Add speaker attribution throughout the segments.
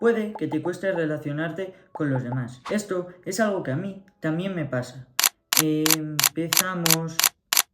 Speaker 1: puede que te cueste relacionarte con los demás. Esto es algo que a mí también me pasa. Empezamos.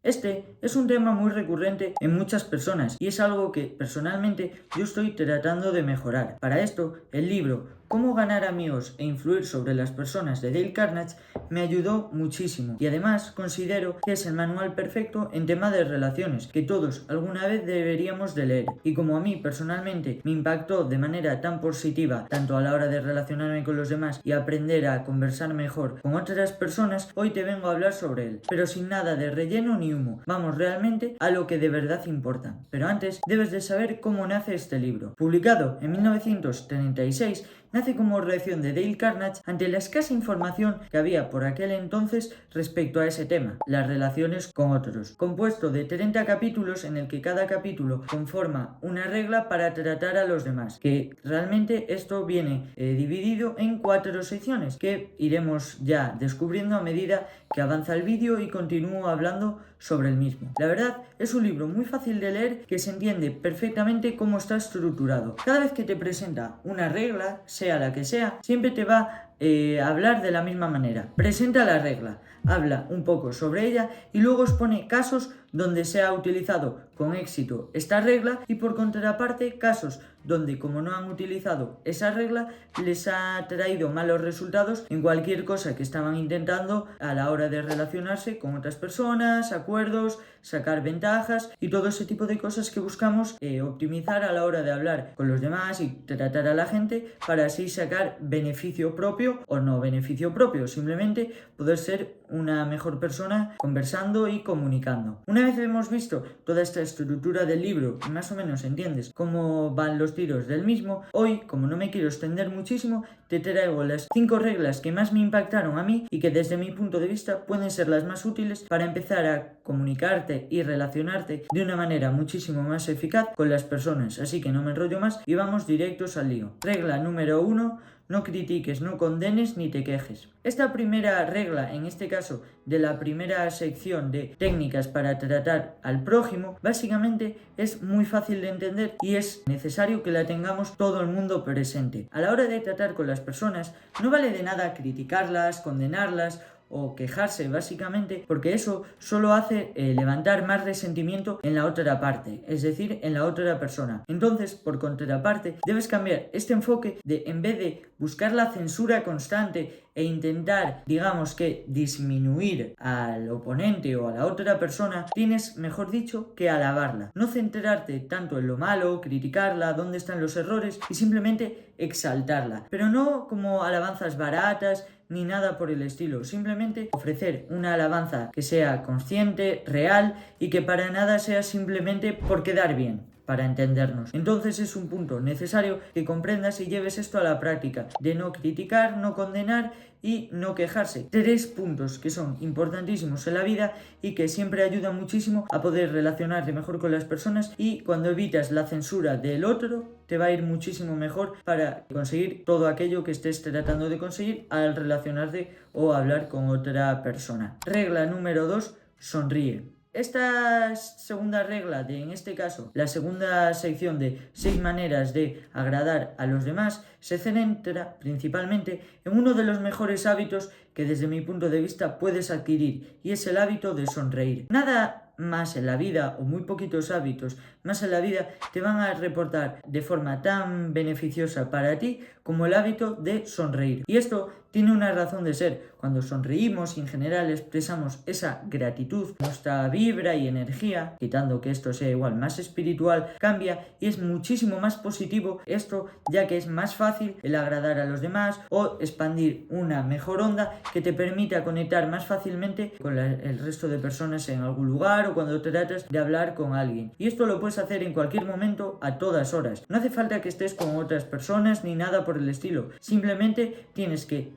Speaker 1: Este es un tema muy recurrente en muchas personas y es algo que personalmente yo estoy tratando de mejorar. Para esto, el libro Cómo ganar amigos e influir sobre las personas de Dale Carnegie me ayudó muchísimo y además considero que es el manual perfecto en tema de relaciones que todos alguna vez deberíamos de leer. Y como a mí personalmente me impactó de manera tan positiva tanto a la hora de relacionarme con los demás y aprender a conversar mejor con otras personas, hoy te vengo a hablar sobre él, pero sin nada de relleno ni humo. Vamos realmente a lo que de verdad importa. Pero antes debes de saber cómo nace este libro. Publicado en 1936, nace como reacción de Dale Carnegie ante la escasa información que había por aquel entonces respecto a ese tema, las relaciones con otros. Compuesto de 30 capítulos en el que cada capítulo conforma una regla para tratar a los demás, que realmente esto viene dividido en 4 secciones que iremos ya descubriendo a medida que avanza el vídeo y continúo hablando sobre el mismo. La verdad, es un libro muy fácil de leer que se entiende perfectamente cómo está estructurado. Cada vez que te presenta una regla, sea la que sea, siempre te va a hablar de la misma manera. Presenta la regla, habla un poco sobre ella y luego expone casos donde se ha utilizado con éxito esta regla y por contraparte casos donde como no han utilizado esa regla les ha traído malos resultados en cualquier cosa que estaban intentando a la hora de relacionarse con otras personas, acuerdos, sacar ventajas y todo ese tipo de cosas que buscamos optimizar a la hora de hablar con los demás y tratar a la gente para así sacar beneficio propio o no beneficio propio, simplemente poder ser una mejor persona conversando y comunicando. Una vez hemos visto toda esta estructura del libro y más o menos entiendes cómo van los tiros del mismo, hoy, como no me quiero extender muchísimo, te traigo las 5 reglas que más me impactaron a mí y que desde mi punto de vista pueden ser las más útiles para empezar a comunicarte y relacionarte de una manera muchísimo más eficaz con las personas. Así que no me enrollo más y vamos directos al lío. Regla número 1. No critiques, no condenes ni te quejes. Esta primera regla, en este caso de la primera sección de técnicas para tratar al prójimo, básicamente es muy fácil de entender y es necesario que la tengamos todo el mundo presente. A la hora de tratar con las personas, no vale de nada criticarlas, condenarlas o quejarse básicamente, porque eso solo hace levantar más resentimiento en la otra parte, es decir, en la otra persona. Entonces, por contraparte, debes cambiar este enfoque de, en vez de buscar la censura constante e intentar, digamos que, disminuir al oponente o a la otra persona, tienes, mejor dicho, que alabarla. No centrarte tanto en lo malo, criticarla, dónde están los errores y simplemente exaltarla. Pero no como alabanzas baratas ni nada por el estilo, simplemente ofrecer una alabanza que sea consciente, real y que para nada sea simplemente por quedar bien, para entendernos. Entonces es un punto necesario que comprendas y lleves esto a la práctica, de no criticar, no condenar y no quejarse. 3 puntos que son importantísimos en la vida y que siempre ayudan muchísimo a poder relacionarte mejor con las personas, y cuando evitas la censura del otro te va a ir muchísimo mejor para conseguir todo aquello que estés tratando de conseguir al relacionarte o hablar con otra persona. Regla número 2, sonríe. Esta segunda regla en este caso, la segunda sección de 6 maneras de agradar a los demás, se centra principalmente en uno de los mejores hábitos que desde mi punto de vista puedes adquirir, y es el hábito de sonreír. Nada más en la vida, o muy poquitos hábitos más en la vida, te van a reportar de forma tan beneficiosa para ti como el hábito de sonreír. Y esto tiene una razón de ser. Cuando sonreímos y en general expresamos esa gratitud, nuestra vibra y energía, quitando que esto sea igual más espiritual, cambia y es muchísimo más positivo esto, ya que es más fácil el agradar a los demás o expandir una mejor onda que te permita conectar más fácilmente con el resto de personas en algún lugar o cuando tratas de hablar con alguien. Y esto lo puedes hacer en cualquier momento, a todas horas. No hace falta que estés con otras personas ni nada por el estilo. Simplemente tienes que,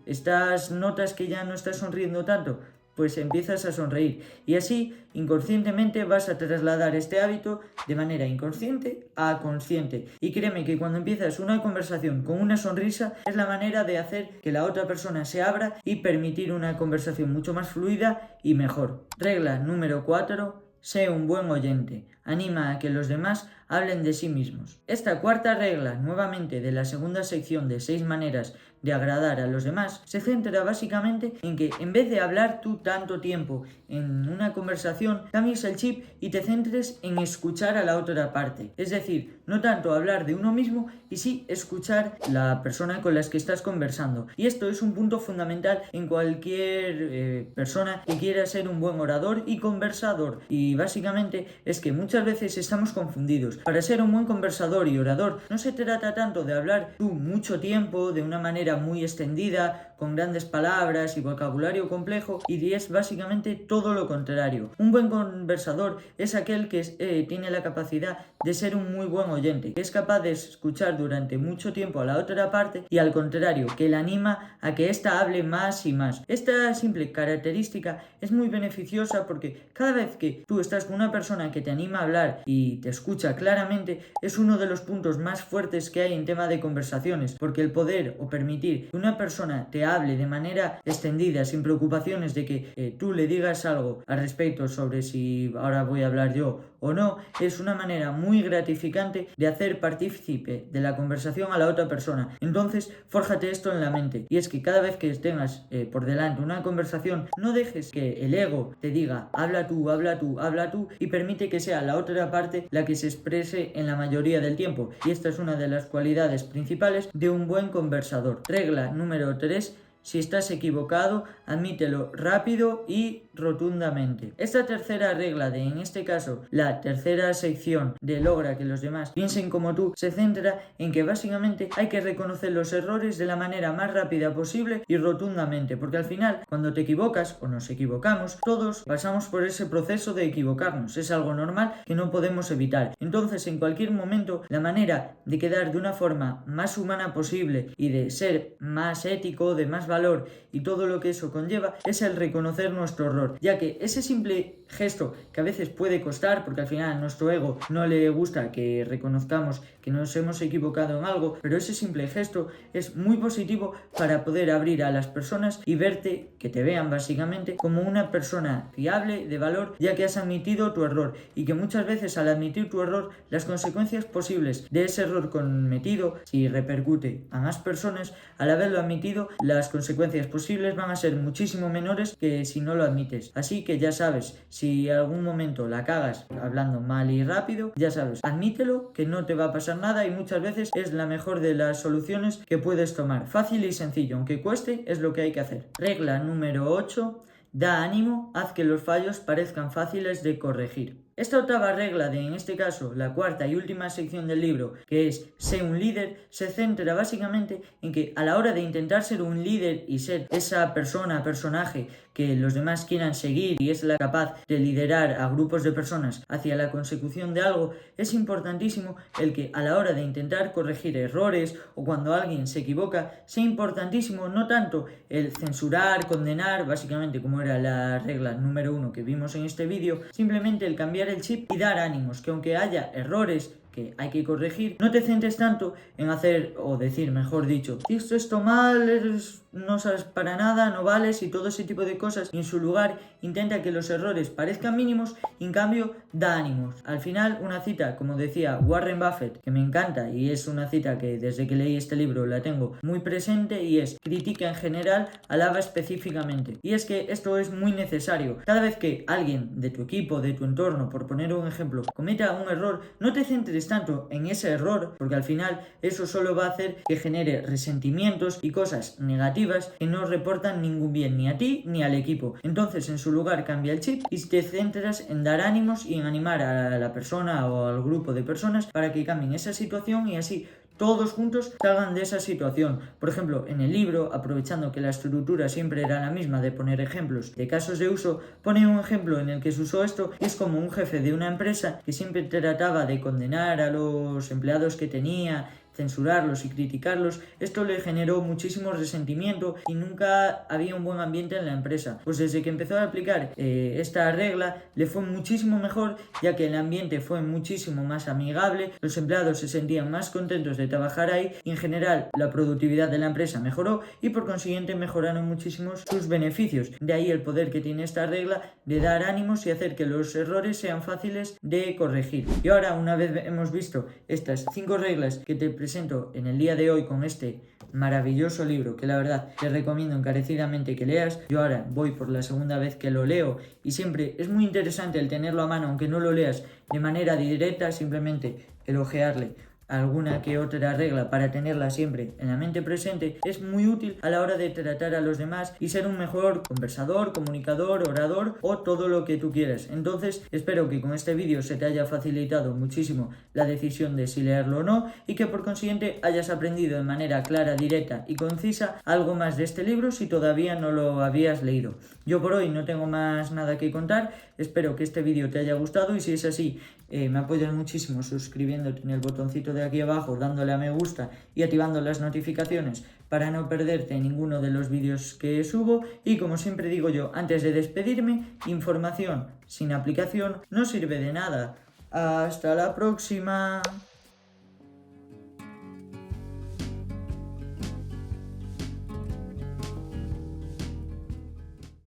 Speaker 1: notas que ya no estás sonriendo tanto, pues empiezas a sonreír y así inconscientemente vas a trasladar este hábito de manera inconsciente a consciente, y créeme que cuando empiezas una conversación con una sonrisa es la manera de hacer que la otra persona se abra y permitir una conversación mucho más fluida y mejor. Regla número 4, sé un buen oyente. anima a que los demás hablen de sí mismos. Esta cuarta regla, nuevamente de la segunda sección de 6 maneras de agradar a los demás, se centra básicamente en que en vez de hablar tú tanto tiempo en una conversación, cambies el chip y te centres en escuchar a la otra parte. Es decir, no tanto hablar de uno mismo y sí escuchar la persona con la que estás conversando. Y esto es un punto fundamental en cualquier persona que quiera ser un buen orador y conversador. Y básicamente es que muchas veces estamos confundidos. Para ser un buen conversador y orador no se trata tanto de hablar tú mucho tiempo de una manera muy extendida, con grandes palabras y vocabulario complejo, y es básicamente todo lo contrario. Un buen conversador es aquel que tiene la capacidad de ser un muy buen oyente, que es capaz de escuchar durante mucho tiempo a la otra parte y al contrario, que le anima a que ésta hable más y más. Esta simple característica es muy beneficiosa porque cada vez que tú estás con una persona que te anima a hablar y te escucha claramente, es uno de los puntos más fuertes que hay en tema de conversaciones, porque el poder o permitir que una persona te hable de manera extendida, sin preocupaciones de que tú le digas algo al respecto sobre si ahora voy a hablar yo o no, es una manera muy gratificante de hacer partícipe de la conversación a la otra persona. Entonces, fórjate esto en la mente, y es que cada vez que tengas por delante una conversación, no dejes que el ego te diga habla tú, habla tú, habla tú, y permite que sea la otra parte la que se exprese en la mayoría del tiempo. Y esta es una de las cualidades principales de un buen conversador. Regla número 3. Si estás equivocado, admítelo rápido y rotundamente. Esta tercera regla en este caso, la tercera sección de logra que los demás piensen como tú, se centra en que básicamente hay que reconocer los errores de la manera más rápida posible y rotundamente, porque al final, cuando te equivocas o nos equivocamos, todos pasamos por ese proceso de equivocarnos. Es algo normal que no podemos evitar. Entonces, en cualquier momento, la manera de quedar de una forma más humana posible y de ser más ético, de más valor y todo lo que eso conlleva, es el reconocer nuestro error, ya que ese simple gesto que a veces puede costar, porque al final a nuestro ego no le gusta que reconozcamos que nos hemos equivocado en algo, pero ese simple gesto es muy positivo para poder abrir a las personas y verte, que te vean básicamente como una persona fiable, de valor, ya que has admitido tu error, y que muchas veces al admitir tu error, las consecuencias posibles de ese error cometido, si repercute a más personas, al haberlo admitido, las consecuencias posibles van a ser muchísimo menores que si no lo admites. Así que ya sabes, si algún momento la cagas hablando mal y rápido, ya sabes, admítelo, que no te va a pasar nada, y muchas veces es la mejor de las soluciones que puedes tomar. Fácil y sencillo, aunque cueste, es lo que hay que hacer. Regla número 8. Da ánimo, haz que los fallos parezcan fáciles de corregir. Esta octava regla en este caso, la cuarta y última sección del libro, que es sé un líder, se centra básicamente en que a la hora de intentar ser un líder y ser esa persona, personaje que los demás quieran seguir y es la capaz de liderar a grupos de personas hacia la consecución de algo, es importantísimo el que a la hora de intentar corregir errores o cuando alguien se equivoca, sea importantísimo no tanto el censurar, condenar, básicamente como era la regla número 1 que vimos en este vídeo, simplemente el cambiar el chip y dar ánimos, que aunque haya errores que hay que corregir, no te centres tanto en hacer o decir, mejor dicho, si esto está mal, no sabes para nada, no vales y todo ese tipo de cosas, y en su lugar intenta que los errores parezcan mínimos y en cambio da ánimos. Al final, una cita, como decía Warren Buffett, que me encanta y es una cita que desde que leí este libro la tengo muy presente, y es: critica en general, alaba específicamente. Y es que esto es muy necesario. Cada vez que alguien de tu equipo, de tu entorno, por poner un ejemplo, cometa un error, no te centres tanto en ese error, porque al final eso solo va a hacer que genere resentimientos y cosas negativas que no reportan ningún bien ni a ti ni al equipo. Entonces, en su lugar, cambia el chip y te centras en dar ánimos y en animar a la persona o al grupo de personas para que cambien esa situación y así todos juntos salgan de esa situación. Por ejemplo, en el libro, aprovechando que la estructura siempre era la misma de poner ejemplos de casos de uso, pone un ejemplo en el que se usó esto, y es como un jefe de una empresa que siempre trataba de condenar a los empleados que tenía censurarlos y criticarlos, esto le generó muchísimo resentimiento y nunca había un buen ambiente en la empresa. Pues desde que empezó a aplicar esta regla le fue muchísimo mejor, ya que el ambiente fue muchísimo más amigable, los empleados se sentían más contentos de trabajar ahí y en general la productividad de la empresa mejoró y por consiguiente mejoraron muchísimo sus beneficios. De ahí el poder que tiene esta regla de dar ánimos y hacer que los errores sean fáciles de corregir. Y ahora, una vez hemos visto estas 5 reglas que te presento en el día de hoy con este maravilloso libro que la verdad te recomiendo encarecidamente que leas, yo ahora voy por la segunda vez que lo leo y siempre es muy interesante el tenerlo a mano, aunque no lo leas de manera directa, simplemente el ojearle alguna que otra regla para tenerla siempre en la mente presente es muy útil a la hora de tratar a los demás y ser un mejor conversador, comunicador, orador o todo lo que tú quieras. Entonces espero que con este vídeo se te haya facilitado muchísimo la decisión de si leerlo o no y que por consiguiente hayas aprendido de manera clara, directa y concisa algo más de este libro si todavía no lo habías leído. Yo por hoy no tengo más nada que contar, espero que este vídeo te haya gustado y si es así me apoyas muchísimo suscribiéndote en el botoncito de aquí abajo, dándole a me gusta y activando las notificaciones para no perderte ninguno de los vídeos que subo. Y como siempre digo yo, antes de despedirme, información sin aplicación no sirve de nada. Hasta la próxima.